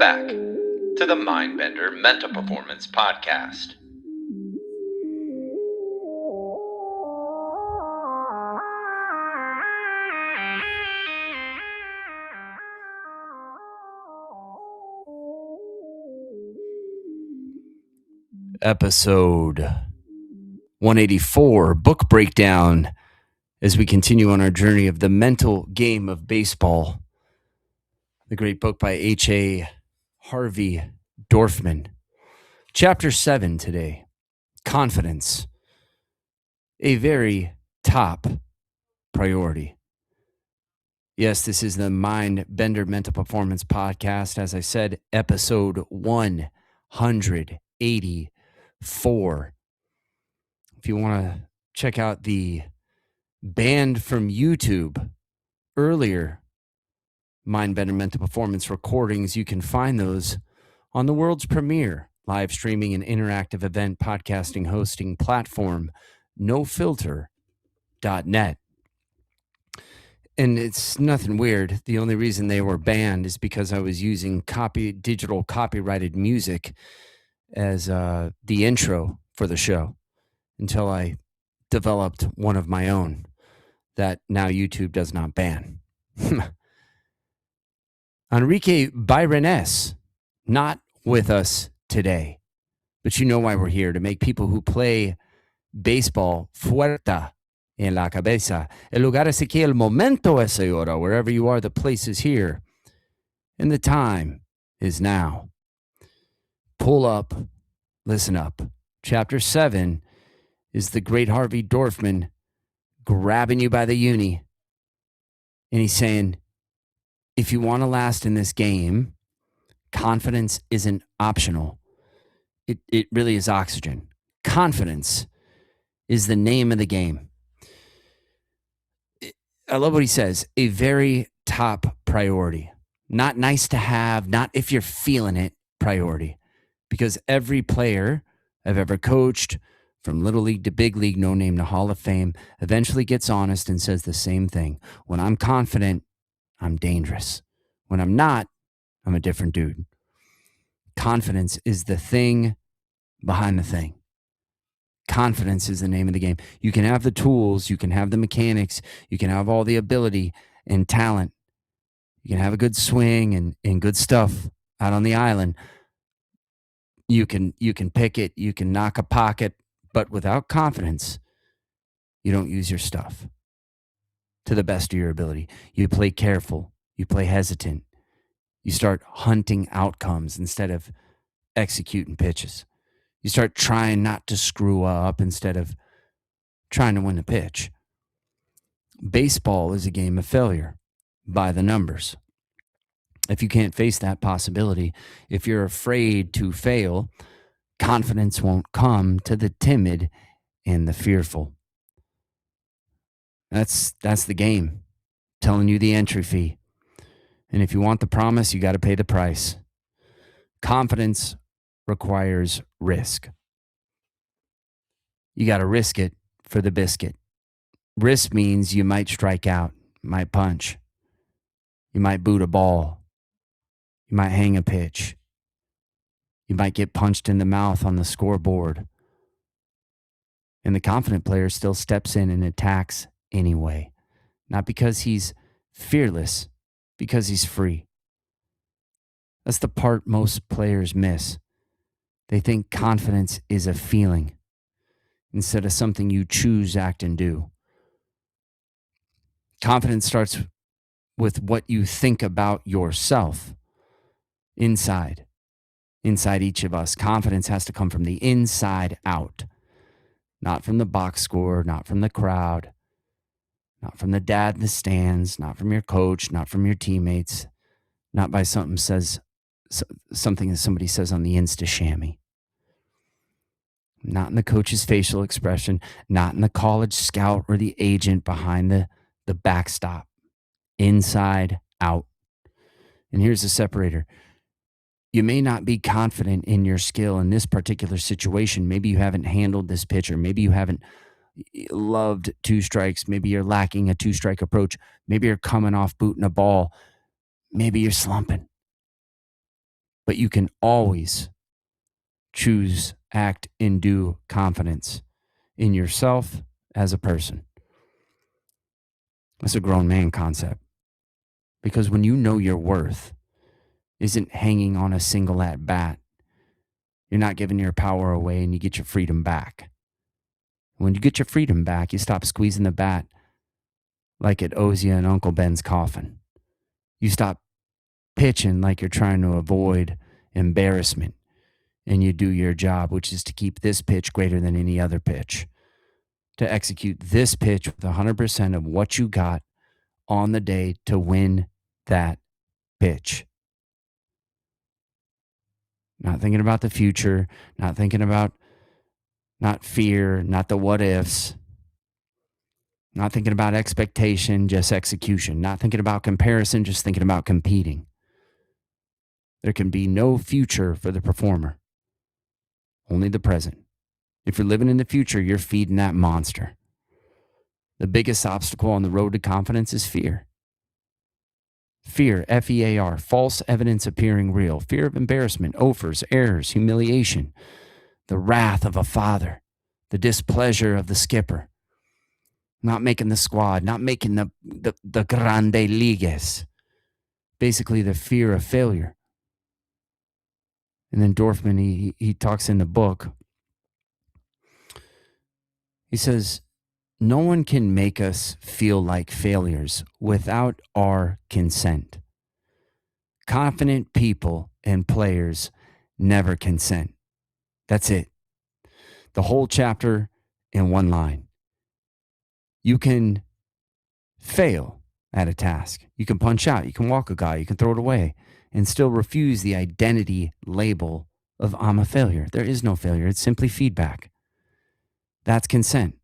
back to the MINDBENDER Mental Performance Podcast. Episode 184, book breakdown, as we continue on our journey of the mental game of baseball. The great book by H.A. Harvey Dorfman. Chapter 7 today, confidence, a very top priority. Yes, this is the MINDBENDER Mental Performance Podcast. As I said, episode 184. If you want to check out the banned from YouTube earlier MINDBENDER Mental Performance recordings, you can find those on the world's premier live streaming and interactive event podcasting hosting platform, nofilter.net. And it's nothing weird. The only reason they were banned is because I was using digital copyrighted music as the intro for the show until I developed one of my own that now YouTube does not ban. Enrique Byrones, not with us today, but you know why we're here, to make people who play baseball fuerza en la cabeza. El lugar es aquí, el momento es ahora. Wherever you are, the place is here, and the time is now. Pull up, listen up. Chapter 7 is the great Harvey Dorfman grabbing you by the uni, and he's saying, if you want to last in this game, confidence isn't optional. It really is oxygen. Confidence is the name of the game. I love what he says, a very top priority. Not nice to have, not if you're feeling it priority. Because every player I've ever coached, from Little League to Big League, no name to Hall of Fame, eventually gets honest and says the same thing. When I'm confident, I'm dangerous. When I'm not, I'm a different dude. Confidence is the thing behind the thing. Confidence is the name of the game. You can have the tools, you can have the mechanics, you can have all the ability and talent. You can have a good swing and good stuff out on the island. You can pick it, you can knock a pocket, but without confidence, you don't use your stuff to the best of your ability. You play careful, you play hesitant. You start hunting outcomes instead of executing pitches. You start trying not to screw up instead of trying to win the pitch. Baseball is a game of failure by the numbers. If you can't face that possibility, if you're afraid to fail, confidence won't come to the timid and the fearful. That's the game. Telling you the entry fee. And if you want the promise, you got to pay the price. Confidence requires risk. You got to risk it for the biscuit. Risk means you might strike out, might punch, you might boot a ball, you might hang a pitch, you might get punched in the mouth on the scoreboard. And the confident player still steps in and attacks anyway. Not because he's fearless, because he's free. That's the part most players miss. They think confidence is a feeling instead of something you choose, act, and do. Confidence starts with what you think about yourself inside each of us. Confidence has to come from the inside out, not from the box score, not from the crowd, not from the dad in the stands, not from your coach, not from your teammates, not by something that somebody says on the Insta shammy. Not in the coach's facial expression, not in the college scout or the agent behind the backstop. Inside out. And here's the separator. You may not be confident in your skill in this particular situation. Maybe you haven't handled this pitcher. Maybe you haven't loved two strikes. Maybe you're lacking a two-strike approach. Maybe you're coming off booting a ball. Maybe you're slumping. But you can always choose, act, and do confidence in yourself as a person. That's a grown man concept. Because when you know your worth isn't hanging on a single at bat, you're not giving your power away and you get your freedom back. When you get your freedom back, you stop squeezing the bat like it owes you in Uncle Ben's coffin. You stop pitching like you're trying to avoid embarrassment, and you do your job, which is to keep this pitch greater than any other pitch, to execute this pitch with 100% of what you got on the day to win that pitch. Not thinking about the future, not thinking about not fear, not the what ifs, not thinking about expectation, just execution, not thinking about comparison, just thinking about competing. There can be no future for the performer, only the present. If you're living in the future, you're feeding that monster. The biggest obstacle on the road to confidence is fear. Fear, F-E-A-R, false evidence appearing real. Fear of embarrassment, offers, errors, humiliation, the wrath of a father, the displeasure of the skipper, not making the squad, not making the grande ligas. Basically, the fear of failure. And then Dorfman, he talks in the book. He says, no one can make us feel like failures without our consent. Confident people and players never consent. That's it. The whole chapter in one line. You can fail at a task. You can punch out. You can walk a guy. You can throw it away and still refuse the identity label of I'm a failure. There is no failure. It's simply feedback. That's consent.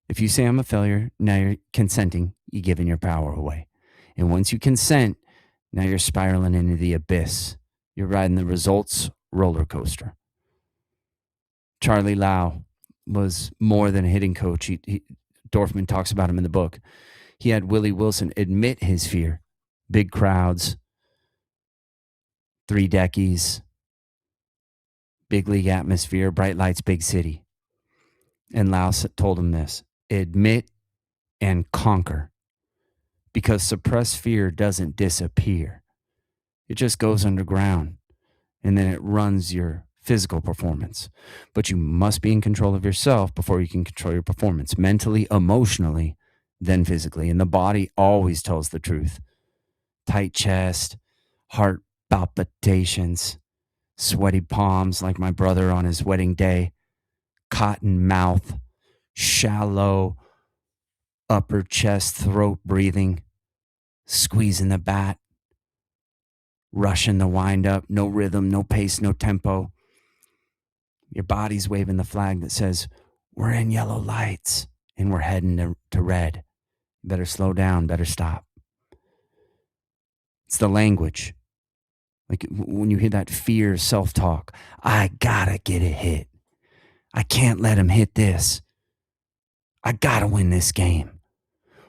If you say I'm a failure, now you're consenting. You're giving your power away. And once you consent, now you're spiraling into the abyss. You're riding the results roller coaster. Charlie Lau was more than a hitting coach. Dorfman talks about him in the book. He had Willie Wilson admit his fear. Big crowds, 3 deckies, big league atmosphere, bright lights, big city. And Lau told him this: admit and conquer. Because suppressed fear doesn't disappear. It just goes underground, and then it runs your physical performance. But you must be in control of yourself before you can control your performance, mentally, emotionally, then physically. And the body always tells the truth. Tight chest, heart palpitations, sweaty palms like my brother on his wedding day, cotton mouth, shallow upper chest, throat breathing, squeezing the bat, rushing the wind up, no rhythm, no pace, no tempo. Your body's waving the flag that says, we're in yellow lights and we're heading to red. Better slow down, better stop. It's the language. Like when you hear that fear self-talk, I gotta get a hit. I can't let him hit this. I gotta win this game.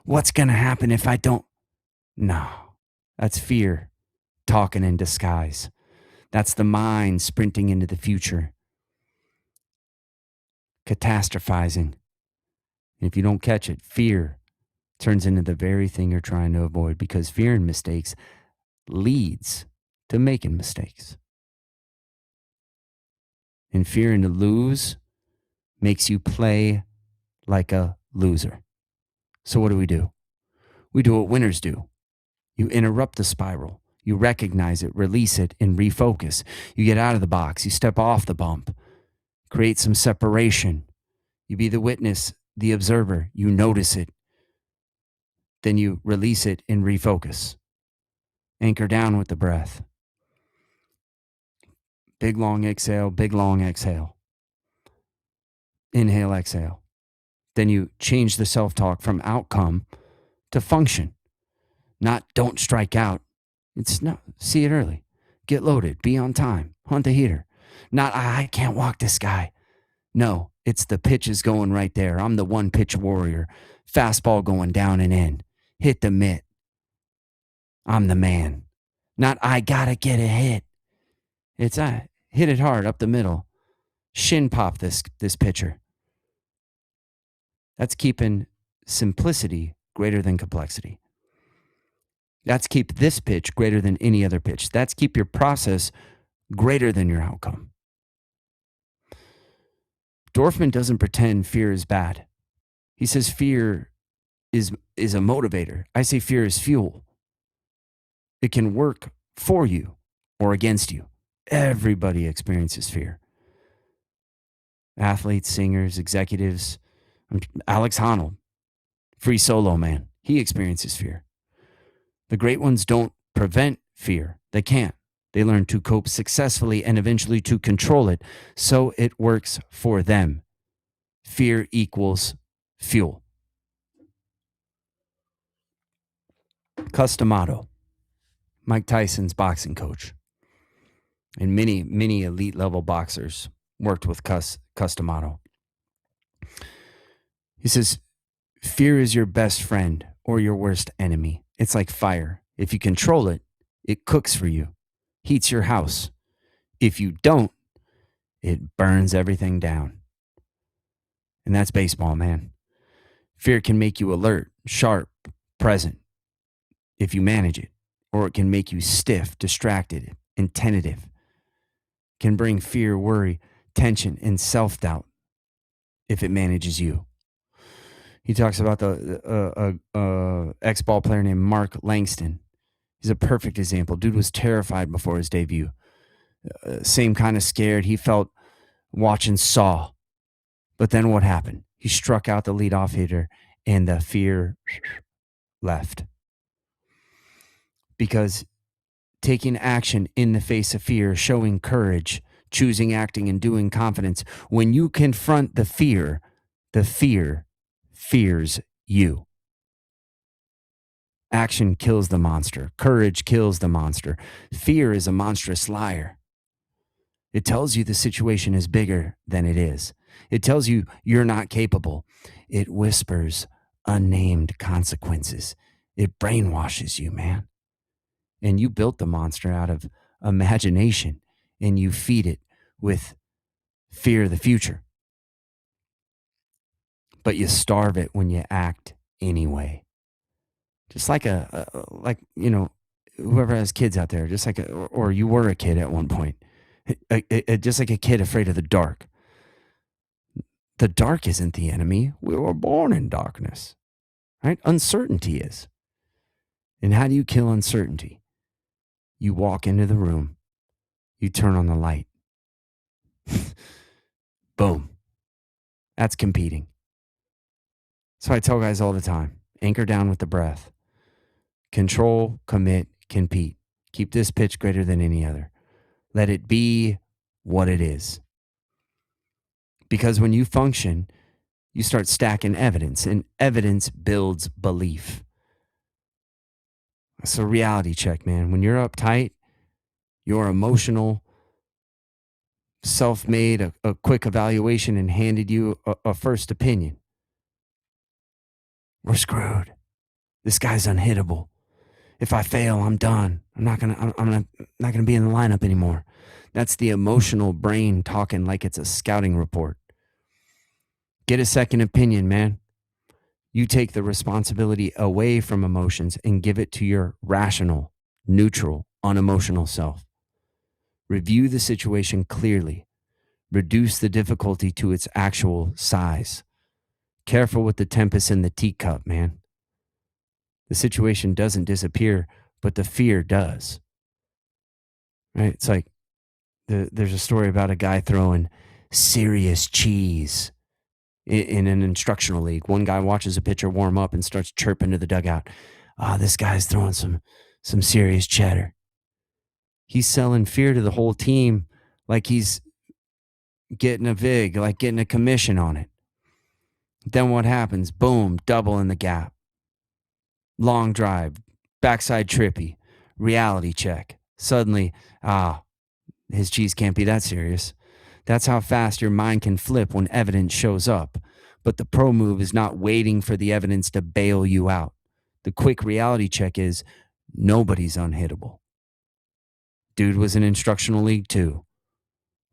What's gonna happen if I don't? No, that's fear talking in disguise. That's the mind sprinting into the future, catastrophizing. And if you don't catch it, fear turns into the very thing you're trying to avoid, because fear and mistakes leads to making mistakes. And fearing to lose makes you play like a loser. So what do? We do what winners do. You interrupt the spiral. You recognize it, release it, and refocus. You get out of the box. You step off the bump. Create some separation. You be the witness, the observer. You notice it. Then you release it and refocus. Anchor down with the breath. Big, long exhale, big, long exhale. Inhale, exhale. Then you change the self-talk from outcome to function. Not don't strike out. It's not, see it early. Get loaded, be on time, hunt the heater. Not, I can't walk this guy. No, it's the pitch is going right there. I'm the one pitch warrior. Fastball going down and in. Hit the mitt. I'm the man. Not, I gotta get a hit. It's hit it hard up the middle. Shin pop this pitcher. That's keeping simplicity greater than complexity. That's keep this pitch greater than any other pitch. That's keep your process greater than your outcome. Dorfman doesn't pretend fear is bad. He says fear is a motivator. I say fear is fuel. It can work for you or against you. Everybody experiences fear. Athletes, singers, executives. Alex Honnold, free solo man, he experiences fear. The great ones don't prevent fear. They can't. They learn to cope successfully and eventually to control it, so it works for them. Fear equals fuel. Customato, Mike Tyson's boxing coach, and many elite level boxers worked with Customato. He says, fear is your best friend or your worst enemy. It's like fire. If you control it, it cooks for you, heats your house. If you don't, it burns everything down. And that's baseball, man. Fear can make you alert, sharp, present, if you manage it, or it can make you stiff, distracted, and tentative. It can bring fear, worry, tension, and self-doubt if it manages you. He talks about the ex-ball player named Mark Langston. He's a perfect example. Dude was terrified before his debut. Same kind of scared he felt watching Saw. But then what happened? He struck out the leadoff hitter and the fear left. Because taking action in the face of fear, showing courage, choosing acting and doing confidence, when you confront the fear fears you. Action kills the monster. Courage kills the monster. Fear is a monstrous liar. It tells you the situation is bigger than it is. It tells you you're not capable. It whispers unnamed consequences. It brainwashes you, man. And you built the monster out of imagination, and you feed it with fear of the future. But you starve it when you act anyway. Just like whoever has kids out there, just like or you were a kid at one point, just like a kid afraid of the dark. The dark isn't the enemy. We were born in darkness, right? Uncertainty is. And how do you kill uncertainty? You walk into the room, you turn on the light. Boom. That's competing. So I tell guys all the time, anchor down with the breath. Control, commit, compete. Keep this pitch greater than any other. Let it be what it is. Because when you function, you start stacking evidence, and evidence builds belief. It's a reality check, man. When you're uptight, you're emotional, self-made, a quick evaluation and handed you a first opinion. We're screwed. This guy's unhittable. If I fail, I'm done. I'm not gonna be in the lineup anymore. That's the emotional brain talking like it's a scouting report. Get a second opinion, man. You take the responsibility away from emotions and give it to your rational, neutral, unemotional self. Review the situation clearly. Reduce the difficulty to its actual size. Careful with the tempest in the teacup, man. The situation doesn't disappear, but the fear does. Right? It's like there's a story about a guy throwing serious cheese in an instructional league. One guy watches a pitcher warm up and starts chirping to the dugout. This guy's throwing some serious cheddar. He's selling fear to the whole team like he's getting a vig, like getting a commission on it. Then what happens? Boom, double in the gap. Long drive, backside trippy, reality check. Suddenly, his cheese can't be that serious. That's how fast your mind can flip when evidence shows up. But the pro move is not waiting for the evidence to bail you out. The quick reality check is nobody's unhittable. Dude was in instructional league too.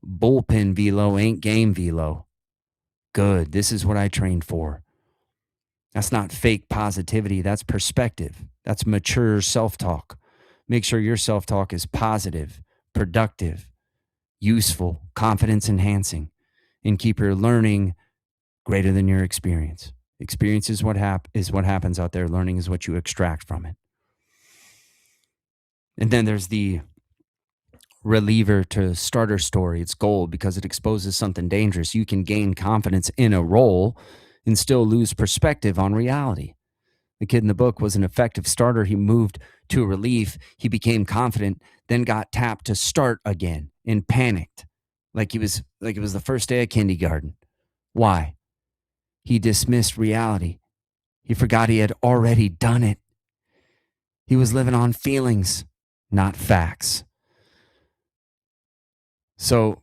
Bullpen velo ain't game velo. Good. This is what I trained for. That's not fake positivity. That's perspective. That's mature self-talk. Make sure your self-talk is positive, productive, useful, confidence enhancing, and keep your learning greater than your experience. Experience is what happens out there. Learning is what you extract from it. And then there's the reliever to starter story. It's gold because it exposes something dangerous. You can gain confidence in a role and still lose perspective on reality. The kid in the book was an effective starter. He moved to a relief. He became confident, then got tapped to start again and panicked like it was the first day of kindergarten. Why? He dismissed reality. He forgot he had already done it. He was living on feelings, not facts. So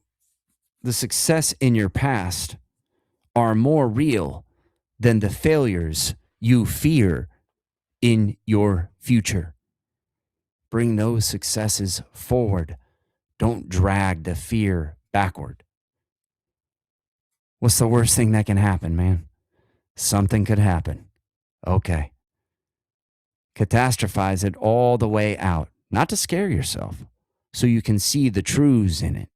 the success in your past are more real than the failures you fear in your future. Bring those successes forward. Don't drag the fear backward. What's the worst thing that can happen, man? Something could happen. Okay. Catastrophize it all the way out, not to scare yourself, so you can see the truths in it.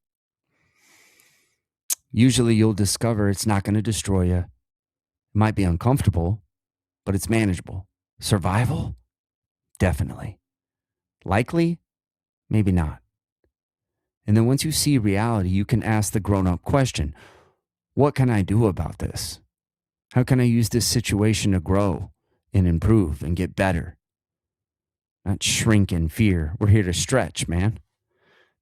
Usually you'll discover it's not going to destroy you. It might be uncomfortable, but it's manageable. Survival? Definitely. Likely? Maybe not. And then once you see reality, you can ask the grown-up question, what can I do about this? How can I use this situation to grow and improve and get better? Not shrink in fear. We're here to stretch, man.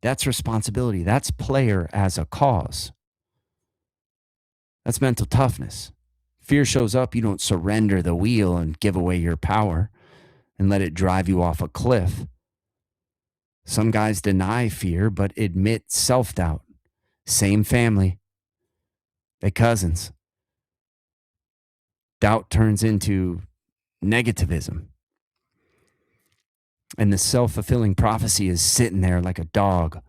That's responsibility. That's player as a cause. That's mental toughness. Fear shows up, you don't surrender the wheel and give away your power and let it drive you off a cliff. Some guys deny fear but admit self-doubt. Same family. They're cousins. Doubt turns into negativism. And the self-fulfilling prophecy is sitting there like a dog,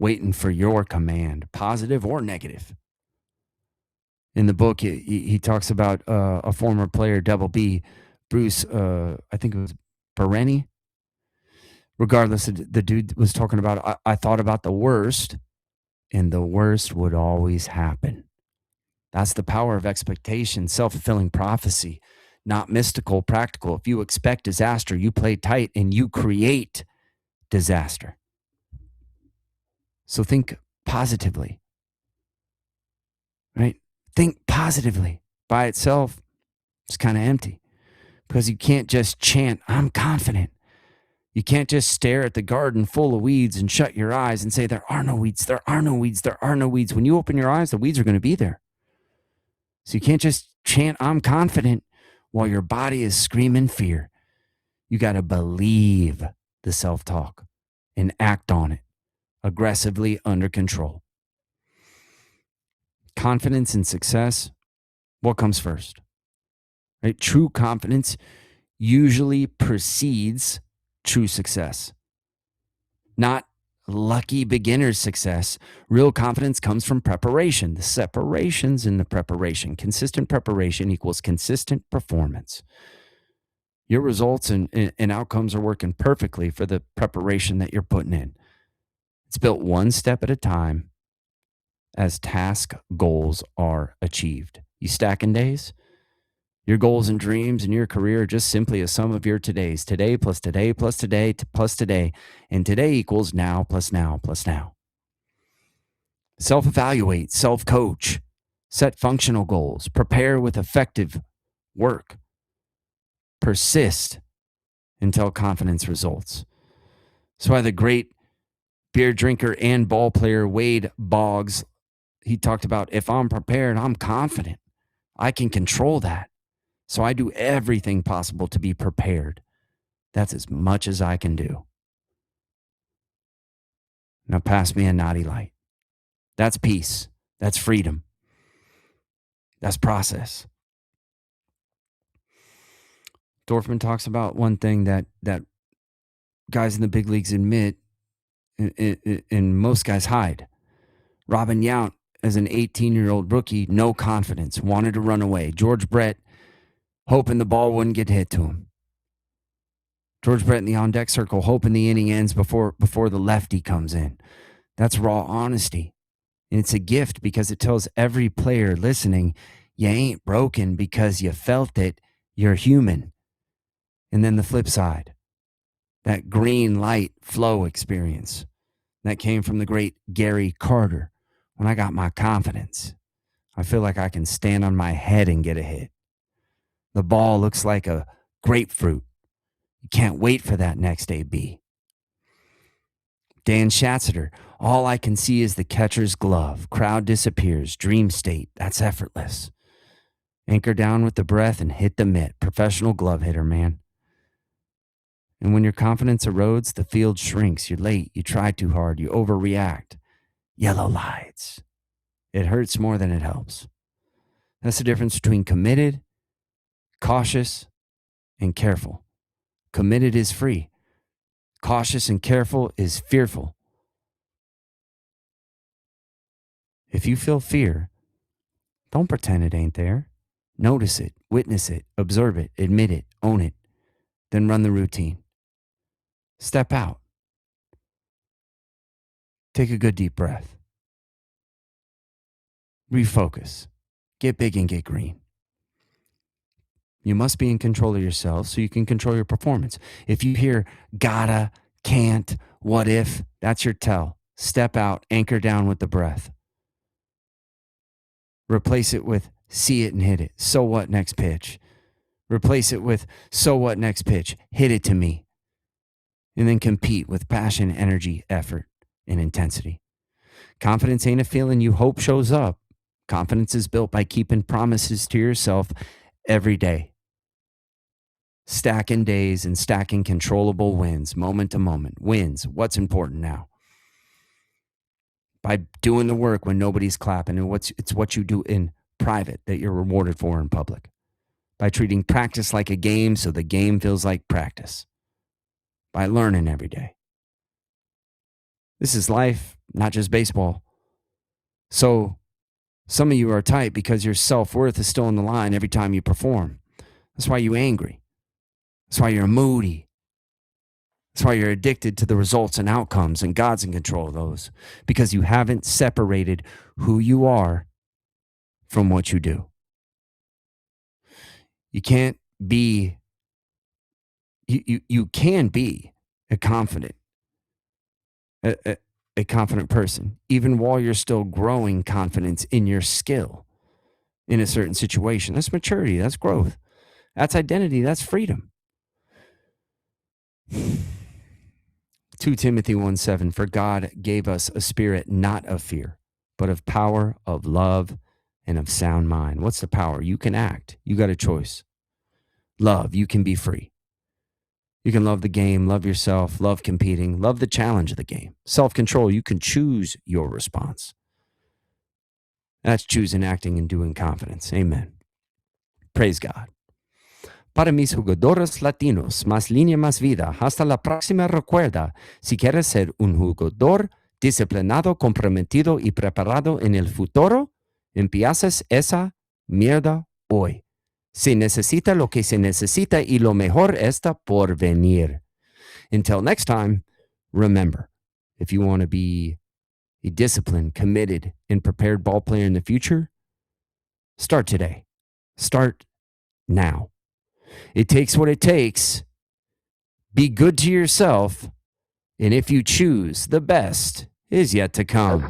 waiting for your command, positive or negative. In the book, he talks about a former player, Double B, Bruce, I think it was Bereni. Regardless, the dude was talking about, I thought about the worst, and the worst would always happen. That's the power of expectation, self-fulfilling prophecy, not mystical, practical. If you expect disaster, you play tight and you create disaster. So think positively, right? Think positively. By itself, it's kind of empty because you can't just chant, I'm confident. You can't just stare at the garden full of weeds and shut your eyes and say, there are no weeds, there are no weeds, there are no weeds. When you open your eyes, the weeds are going to be there. So you can't just chant, I'm confident, while your body is screaming fear. You got to believe the self-talk and act on it aggressively under control. Confidence and success, what comes first? Right? True confidence usually precedes true success. Not lucky beginner's success. Real confidence comes from preparation. The separations in the preparation. Consistent preparation equals consistent performance. Your results and outcomes are working perfectly for the preparation that you're putting in. It's built one step at a time as task goals are achieved. You stacking days? Your goals and dreams and your career are just simply a sum of your todays. Today plus today plus today plus today. And today equals now plus now plus now. Self-evaluate, self-coach, set functional goals, prepare with effective work, persist until confidence results. That's why the great beer drinker and ball player Wade Boggs, he talked about, if I'm prepared, I'm confident. I can control that. So I do everything possible to be prepared. That's as much as I can do. Now pass me a naughty light. That's peace. That's freedom. That's process. Dorfman talks about one thing that guys in the big leagues admit and most guys hide. Robin Yount, as an 18-year-old rookie, no confidence, wanted to run away. George Brett, hoping the ball wouldn't get hit to him. George Brett in the on-deck circle, hoping the inning ends before the lefty comes in. That's raw honesty. And it's a gift because it tells every player listening, you ain't broken because you felt it. You're human. And then the flip side, that green light flow experience that came from the great Gary Carter. When I got my confidence, I feel like I can stand on my head and get a hit. The ball looks like a grapefruit. You can't wait for that next AB. Dan Schatzter, all I can see is the catcher's glove. Crowd disappears. Dream state. That's effortless. Anchor down with the breath and hit the mitt. Professional glove hitter, man. And when your confidence erodes, the field shrinks. You're late. You try too hard. You overreact. Yellow lights. It hurts more than it helps. That's the difference between committed, cautious, and careful. Committed is free. Cautious and careful is fearful. If you feel fear, don't pretend it ain't there. Notice it, witness it, observe it, admit it, own it, then run the routine. Step out. Take a good deep breath. Refocus. Get big and get green. You must be in control of yourself so you can control your performance. If you hear gotta, can't, what if, that's your tell. Step out, anchor down with the breath. Replace it with see it and hit it. So what next pitch? Replace it with so what next pitch? Hit it to me. And then compete with passion, energy, effort, and intensity. Confidence ain't a feeling you hope shows up. Confidence is built by keeping promises to yourself every day. Stacking days and stacking controllable wins, moment to moment. Wins. What's important now? By doing the work when nobody's clapping, and it's what you do in private that you're rewarded for in public. By treating practice like a game so the game feels like practice. By learning every day. This is life, not just baseball. So some of you are tight because your self-worth is still on the line every time you perform. That's why you're angry. That's why you're moody. That's why you're addicted to the results and outcomes, and God's in control of those because you haven't separated who you are from what you do. You can't be, you can be a confident person, even while you're still growing confidence in your skill in a certain situation. That's maturity. That's growth. That's identity. That's freedom. 2 Timothy 1:7, for God gave us a spirit not of fear, but of power, of love, and of sound mind. What's the power? You can act. You got a choice. Love. You can be free. You can love the game, love yourself, love competing, love the challenge of the game. Self-control. You can choose your response. That's choosing, acting, and doing confidence. Amen. Praise God. Para mis jugadores latinos, más línea, más vida. Hasta la próxima. Recuerda, si quieres ser un jugador disciplinado, comprometido y preparado en el futuro, empiezas esa mierda hoy. Se necesita lo que se necesita y lo mejor está por venir. Until next time, remember, if you want to be a disciplined, committed, and prepared ball player in the future, start today. Start now. It takes what it takes. Be good to yourself. And if you choose, the best is yet to come.